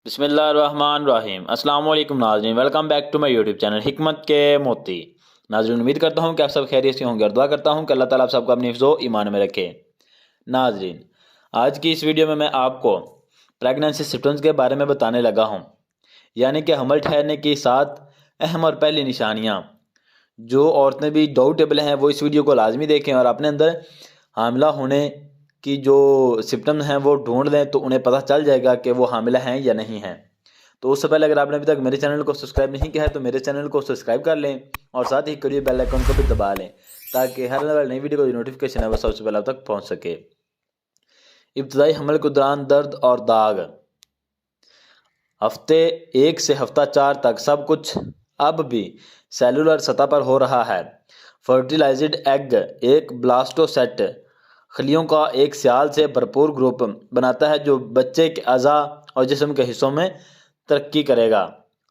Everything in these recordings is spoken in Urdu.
بسم اللہ الرحمن الرحیم۔ السلام علیکم ناظرین، welcome back to my YouTube channel حکمت کے موتی۔ ناظرین امید کرتا ہوں کہ آپ سب خیریت سے ہوں گے اور دعا کرتا ہوں کہ اللہ تعالیٰ آپ سب کو اپنی حفظ و ایمان میں رکھے۔ ناظرین آج کی اس ویڈیو میں آپ کو پریگننسی سمپٹمز کے بارے میں بتانے لگا ہوں، یعنی کہ حمل ٹھہرنے کی 7 اہم اور پہلی نشانیاں۔ جو عورتیں بھی ڈاؤٹیبل ہیں وہ اس ویڈیو کو لازمی دیکھیں اور اپنے اندر حاملہ ہونے کی جو سمپٹمز ہیں وہ ڈھونڈ لیں تو انہیں پتہ چل جائے گا کہ وہ حاملہ ہیں یا نہیں ہیں۔ تو اس سے پہلے اگر آپ نے ابھی تک میرے چینل کو سبسکرائب نہیں کیا ہے تو میرے چینل کو سبسکرائب کر لیں اور ساتھ ہی قریب بیل آئیکن کو بھی دبا لیں تاکہ ہر نئی ویڈیو کو جو نوٹیفیکیشن ہے وہ سب سے پہلے آپ تک پہنچ سکے۔ ابتدائی حمل کے دوران درد اور داغ۔ ہفتے 1 سے ہفتہ 4 تک سب کچھ اب بھی سیلولر سطح پر ہو رہا ہے۔ فرٹیلائزڈ ایگ ایک بلاسٹوسیٹ خلیوں کا ایک سیال سے بھرپور گروپ بناتا ہے جو بچے کے اعضاء اور جسم کے حصوں میں ترقی کرے گا۔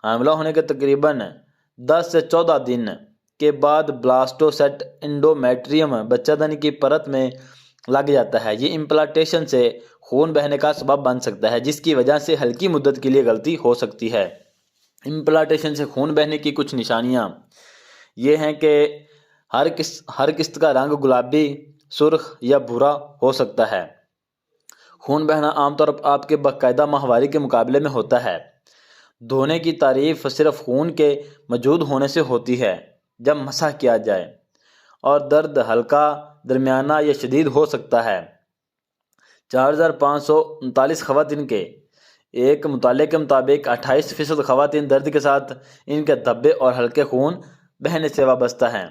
حاملہ ہونے کے تقریباً 10 سے 14 دن کے بعد بلاسٹوسیٹ انڈومیٹریم بچہ دانی کی پرت میں لگ جاتا ہے۔ یہ امپلانٹیشن سے خون بہنے کا سبب بن سکتا ہے جس کی وجہ سے ہلکی مدت کے لیے غلطی ہو سکتی ہے۔ امپلانٹیشن سے خون بہنے کی کچھ نشانیاں یہ ہیں کہ ہر قسط کا رنگ گلابی، سرخ یا بھورا ہو سکتا ہے۔ خون بہنا عام طور پر آپ کے باقاعدہ ماہواری کے مقابلے میں ہوتا ہے۔ دھونے کی تعریف صرف خون کے موجود ہونے سے ہوتی ہے جب مسح کیا جائے، اور درد ہلکا، درمیانہ یا شدید ہو سکتا ہے۔ 4539 خواتین کے ایک مطالعے کے مطابق 28% خواتین درد کے ساتھ ان کے دھبے اور ہلکے خون بہنے سے وابستہ ہیں۔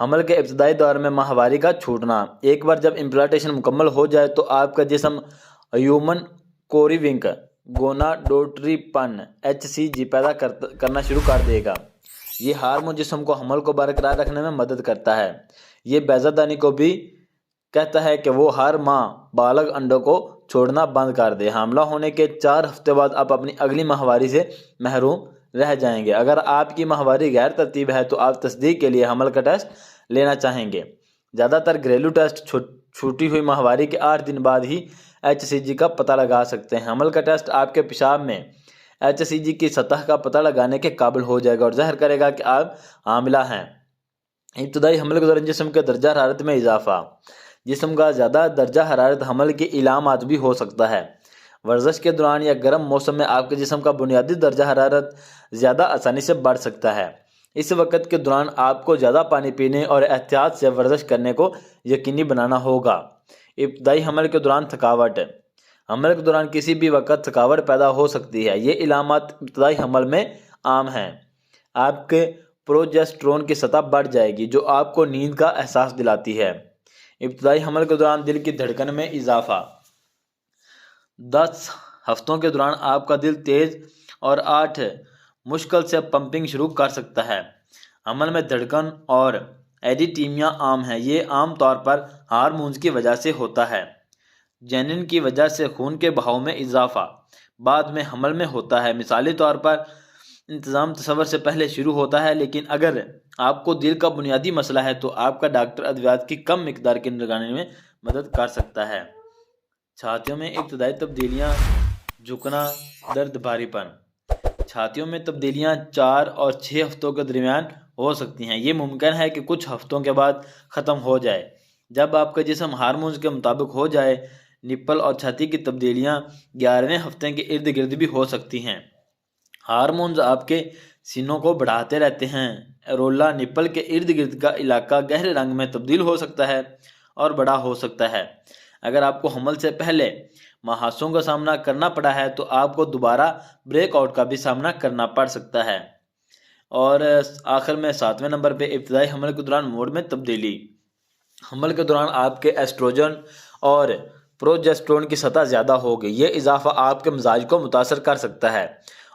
حمل کے ابتدائی دور میں ماہواری کا چھوٹنا۔ ایک بار جب امپلانٹیشن مکمل ہو جائے تو آپ کا جسم ہیومن کوریونگ گوناڈوٹریپن HCG پیدا کرنا شروع کر دے گا۔ یہ ہارمون جسم کو حمل کو برقرار رکھنے میں مدد کرتا ہے۔ یہ بیضہ دانی کو بھی کہتا ہے کہ وہ ہر ماہ بالغ انڈوں کو چھوڑنا بند کر دے۔ حاملہ ہونے کے 4 ہفتے بعد آپ اپنی اگلی ماہواری سے محروم رہ جائیں گے۔ اگر آپ کی ماہواری غیر ترتیب ہے تو آپ تصدیق کے لیے حمل کا ٹیسٹ لینا چاہیں گے۔ زیادہ تر گھریلو ٹیسٹ چھوٹی ہوئی ماہواری کے 8 دن بعد ہی HCG کا پتہ لگا سکتے ہیں۔ حمل کا ٹیسٹ آپ کے پیشاب میں HCG کی سطح کا پتہ لگانے کے قابل ہو جائے گا اور ظاہر کرے گا کہ آپ حاملہ ہیں۔ ابتدائی حمل کے دوران جسم کے درجہ حرارت میں اضافہ۔ جسم کا زیادہ درجہ حرارت حمل کی علامات بھی ہو سکتا ہے۔ ورزش کے دوران یا گرم موسم میں آپ کے جسم کا بنیادی درجہ حرارت زیادہ آسانی سے بڑھ سکتا ہے۔ اس وقت کے دوران آپ کو زیادہ پانی پینے اور احتیاط سے ورزش کرنے کو یقینی بنانا ہوگا۔ ابتدائی حمل کے دوران تھکاوٹ۔ حمل کے دوران کسی بھی وقت تھکاوٹ پیدا ہو سکتی ہے۔ یہ علامات ابتدائی حمل میں عام ہیں۔ آپ کے پروجسٹرون کی سطح بڑھ جائے گی جو آپ کو نیند کا احساس دلاتی ہے۔ ابتدائی حمل کے دوران دل کی دھڑکن میں اضافہ۔ 10 ہفتوں کے دوران آپ کا دل تیز اور 8 مشکل سے پمپنگ شروع کر سکتا ہے۔ حمل میں دھڑکن اور ایریتھمیا عام ہے۔ یہ عام طور پر ہارمونز کی وجہ سے ہوتا ہے۔ جنین کی وجہ سے خون کے بہاؤ میں اضافہ بعد میں حمل میں ہوتا ہے۔ مثالی طور پر انتظام تصور سے پہلے شروع ہوتا ہے، لیکن اگر آپ کو دل کا بنیادی مسئلہ ہے تو آپ کا ڈاکٹر ادویات کی کم مقدار کی نگرانی میں مدد کر سکتا ہے۔ چھاتیوں میں ابتدائی تبدیلیاں، جھکنا، درد، بھاری پن۔ چھاتیوں میں تبدیلیاں 4 اور 6 ہفتوں کے درمیان ہو سکتی ہیں۔ یہ ممکن ہے کہ کچھ ہفتوں کے بعد ختم ہو جائے۔ جب آپ کا جسم ہارمونز کے مطابق ہو جائے، نپل اور چھاتی کی تبدیلیاں 11ویں ہفتے کے ارد گرد بھی ہو سکتی ہیں۔ ہارمونز آپ کے سینوں کو بڑھاتے رہتے ہیں۔ ایرولا نپل کے ارد گرد کا علاقہ گہرے رنگ میں تبدیل ہو سکتا ہے اور بڑا ہو سکتا ہے۔ اگر آپ کو حمل سے پہلے محاسوں کا سامنا کرنا پڑا ہے تو آپ کو دوبارہ بریک آؤٹ کا بھی سامنا کرنا پڑ سکتا ہے۔ اور آخر میں 7ویں نمبر پہ ابتدائی حمل کے دوران موڈ میں تبدیلی۔ حمل کے دوران آپ کے ایسٹروجن اور پروجسٹرون کی سطح زیادہ ہوگی۔ یہ اضافہ آپ کے مزاج کو متاثر کر سکتا ہے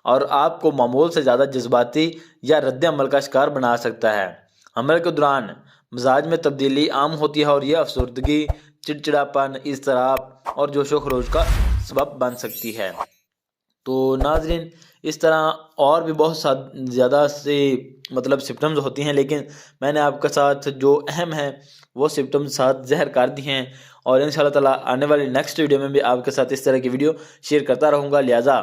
اور آپ کو معمول سے زیادہ جذباتی یا رد عمل کا شکار بنا سکتا ہے۔ حمل کے دوران مزاج میں تبدیلی عام ہوتی ہے اور یہ افسردگی، چڑچڑاپن، اضطراب اور جوش و خروش کا سبب بن سکتی ہے۔ تو ناظرین اس طرح اور بھی بہت زیادہ سے سمپٹمز ہوتی ہیں، لیکن میں نے آپ کے ساتھ جو اہم ہیں وہ سمپٹمز ساتھ ظاہر کر دی ہیں اور انشاءاللہ تعالیٰ آنے والی نیکسٹ ویڈیو میں بھی آپ کے ساتھ اس طرح کی ویڈیو شیئر کرتا رہوں گا. لہٰذا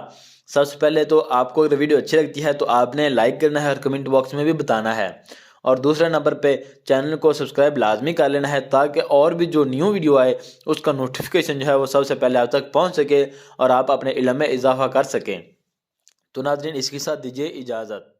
سب سے پہلے تو آپ کو اگر ویڈیو اچھی لگتی ہے تو آپ نے لائک کرنا ہے اور کمنٹ باکس میں بھی بتانا ہے, اور دوسرے نمبر پہ چینل کو سبسکرائب لازمی کر لینا ہے تاکہ اور بھی جو نیو ویڈیو آئے اس کا نوٹیفیکیشن جو ہے وہ سب سے پہلے آپ تک پہنچ سکے اور آپ اپنے علم میں اضافہ کر سکیں. تو ناظرین اس کے ساتھ دیجیے اجازت.